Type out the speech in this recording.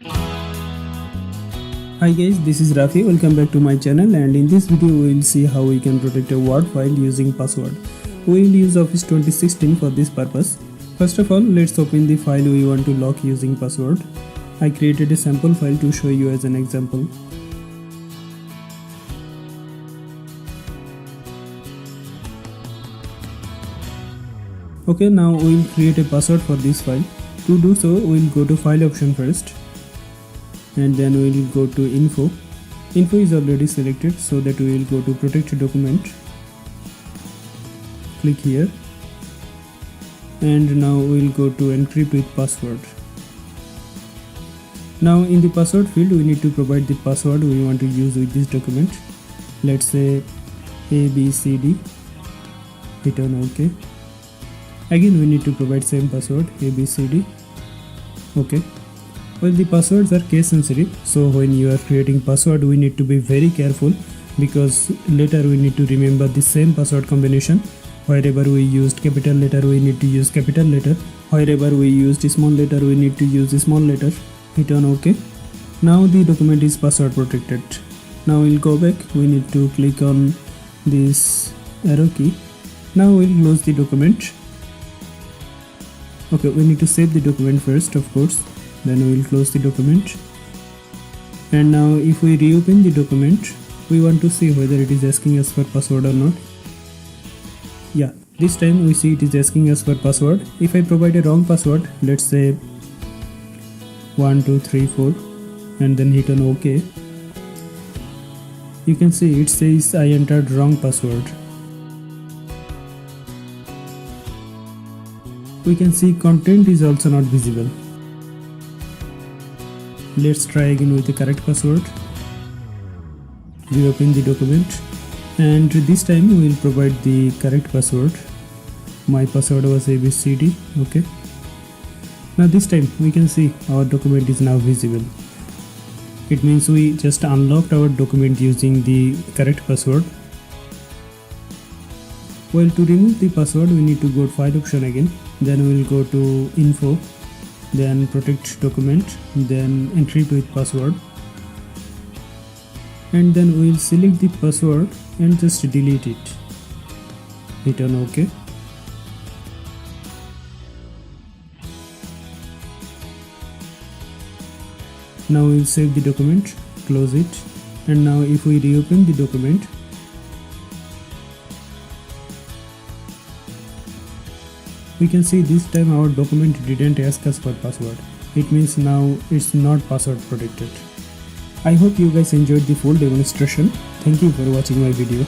Hi guys, this is Rafi. Welcome back to my channel, and in this video we will see how we can protect a Word file using password. We will use Office 2016 for this purpose. First of all, let's open the file we want to lock using password. I created a sample file to show you as an example. Okay, now we will create a password for this file. To do so, we will go to File option first, and then we will go to Info. Info is already selected, so that we will go to Protect Document. Click here, and now we will go to Encrypt with Password. Now in the password field, we need to provide the password we want to use with this document. Let's say ABCD. Hit on OK. Again we need to provide same password, ABCD. OK. Well, the passwords are case sensitive, so when you are creating password we need to be very careful, because later we need to remember the same password combination. Wherever we used capital letter, we need to use capital letter. Wherever we used small letter, we need to use small letter. Hit on OK. Now the document is password protected. Now we'll go back. We need to click on this arrow key. Now we'll close the document. Okay, we need to save the document first, of course. Then we will close the document. And now if we reopen the document, we want to see whether it is asking us for password or not. Yeah, this time we see it is asking us for password. If I provide a wrong password, let's say 1234, and then hit on OK, you can see it says I entered wrong password. We can see content is also not visible. Let's try again with the correct password. Reopen the document, and this time we will provide the correct password. My password was ABCD. Okay. Now this time we can see our document is now visible. It means we just unlocked our document using the correct password. Well, to remove the password we need to go to File option again. Then we will go to Info, then Protect Document, then Encrypt with Password, and then we will select the password and just delete it. Hit on OK. Now we will save the document, close it, and now if we reopen the document, we can see this time our document didn't ask us for password. It means now it's not password protected. I hope you guys enjoyed the full demonstration. Thank you for watching my video.